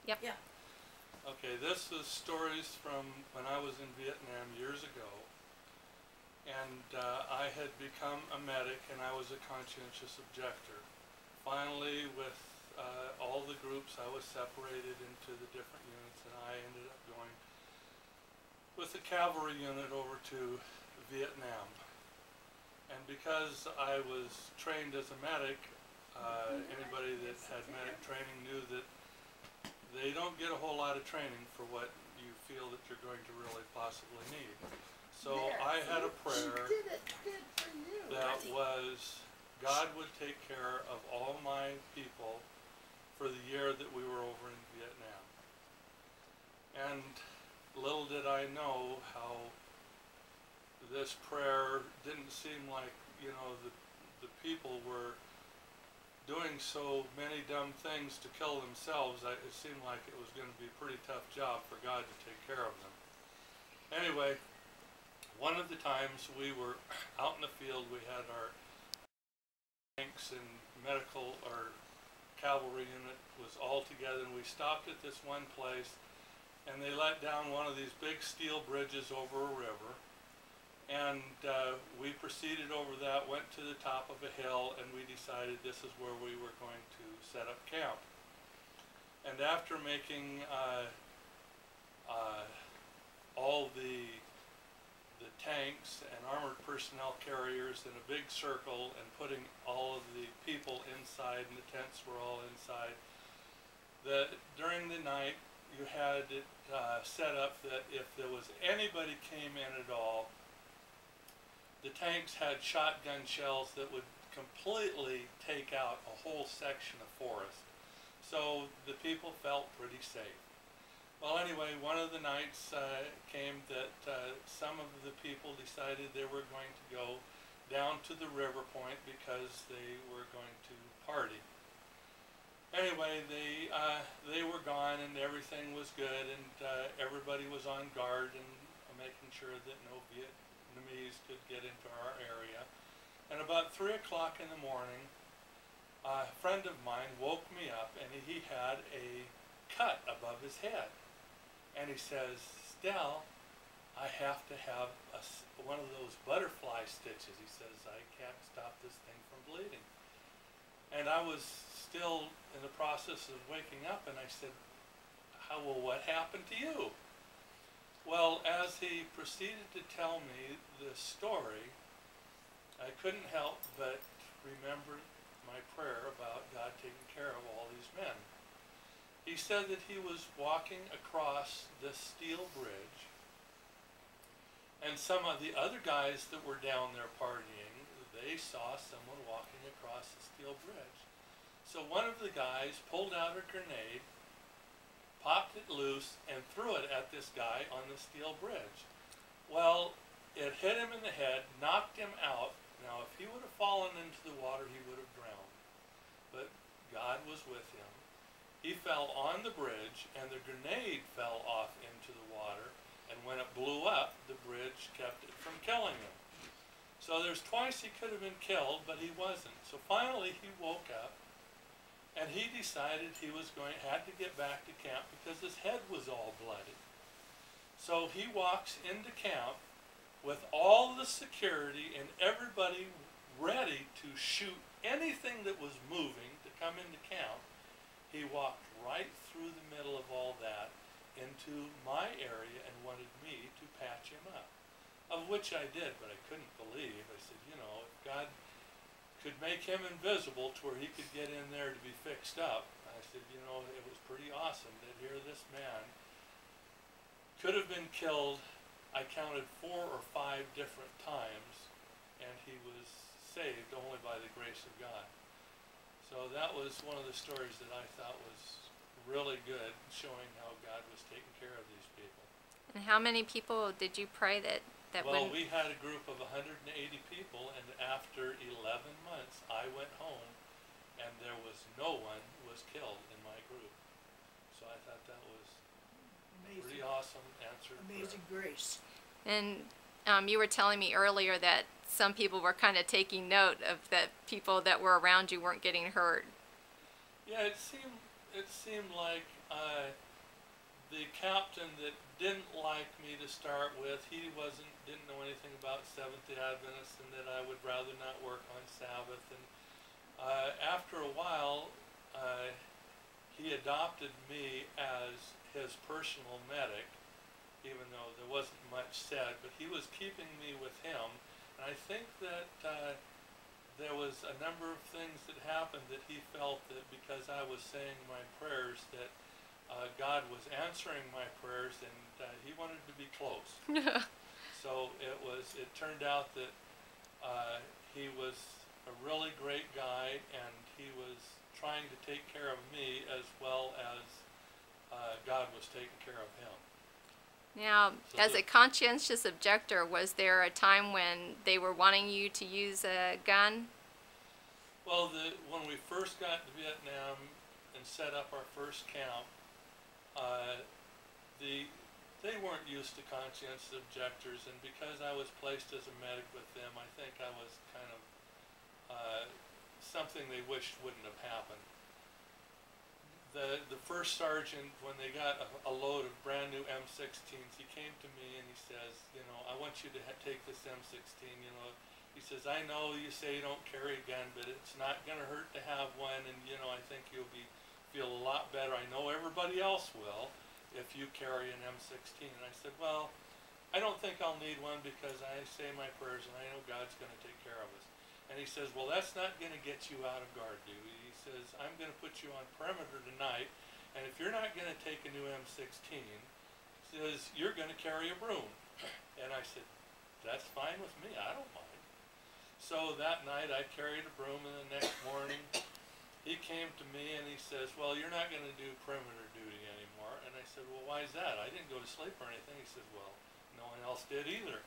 Yep. Yeah. Okay, this is stories from when I was in Vietnam years ago, and I had become a medic and I was a conscientious objector. Finally, with all the groups, I was separated into the different units, and I ended up going with the cavalry unit over to Vietnam. And because I was trained as a medic, anybody that had medic training knew that they don't get a whole lot of training for what you feel that you're going to really possibly need. So I had a prayer that was God would take care of all my people for the year that we were over in Vietnam. And little did I know how this prayer didn't seem like, you know, the people were doing so many dumb things to kill themselves. It seemed like it was going to be a pretty tough job for God to take care of them. Anyway, one of the times we were out in the field, we had our tanks and medical, our cavalry unit was all together, and we stopped at this one place, and they let down one of these big steel bridges over a river. And we proceeded over that, went to the top of a hill, and we decided this is where we were going to set up camp. And after making all the tanks and armored personnel carriers in a big circle and putting all of the people inside, and the tents were all inside, during the night you had it set up that if there was anybody came in at all, the tanks had shotgun shells that would completely take out a whole section of forest. So the people felt pretty safe. Well, anyway, one of the nights came that some of the people decided they were going to go down to the river point because they were going to party. Anyway, they were gone and everything was good, and everybody was on guard and making sure that no Vietnamese could get into our area. And about 3 o'clock in the morning, a friend of mine woke me up, and he had a cut above his head. And he says, "Stell, I have to have one of those butterfly stitches." He says, "I can't stop this thing from bleeding." And I was still in the process of waking up, and I said, well, what happened to you? Well, as he proceeded to tell me this story, I couldn't help but remember my prayer about God taking care of all these men. He said that he was walking across this steel bridge, and some of the other guys that were down there partying, they saw someone walking across the steel bridge. So one of the guys pulled out a grenade, popped it loose, and threw it at this guy on the steel bridge. Well, it hit him in the head, knocked him out. Now, if he would have fallen into the water, he would have drowned. But God was with him. He fell on the bridge, and the grenade fell off into the water, and when it blew up, the bridge kept it from killing him. So there's twice he could have been killed, but he wasn't. So finally he woke up, and he decided he had to get back to camp because his head was all bloody. So he walks into camp with all the security and everybody ready to shoot anything that was moving to come into camp. He walked right through the middle of all that into my area and wanted me to patch him up, of which I did, but I couldn't believe. I said, you know, if God could make him invisible to where he could get in there to be fixed up, I said, you know, it was pretty awesome that here this man could have been killed. I counted 4 or 5 different times, and he was saved only by the grace of God. So that was one of the stories that I thought was really good, showing how God was taking care of these people. And how many people did you pray that Well, we had a group of 180 people, and after 11 months, I went home, and there was no one was killed in my group. So I thought that was Amazing. pretty awesome answer. Amazing grace. And you were telling me earlier that some people were kind of taking note of that people that were around you weren't getting hurt. Yeah, it seemed it seemed like the captain that didn't like me to start with, he didn't know anything about Seventh-day Adventists, and that I would rather not work on Sabbath. And after a while, he adopted me as his personal medic, even though there wasn't much said, but he was keeping me with him. And I think that there was a number of things that happened that he felt that because I was saying my prayers that God was answering my prayers, and he wanted to be close. So it turned out that he was a really great guy, and he was trying to take care of me as well as God was taking care of him. Now, So as a conscientious objector, was there a time when they were wanting you to use a gun? Well, when we first got to Vietnam and set up our first camp, they weren't used to conscientious objectors, and because I was placed as a medic with them, I think I was kind of something they wished wouldn't have happened. The first sergeant, when they got a load of brand new M16s, he came to me and he says, you know, I want you to take this M16, you know. He says, I know you say you don't carry a gun, but it's not going to hurt to have one, and, you know, I think you'll feel a lot better. I know everybody else will if you carry an M16. And I said, well, I don't think I'll need one because I say my prayers and I know God's going to take care of us. And he says, well, that's not going to get you out of guard duty. He says, I'm going to put you on perimeter tonight, and if you're not going to take a new M16, he says, you're going to carry a broom. And I said, that's fine with me. I don't mind. So that night I carried a broom, and the next morning he came to me and he says, well, you're not going to do perimeter duty anymore. And I said, well, why is that? I didn't go to sleep or anything. He said, well, no one else did either.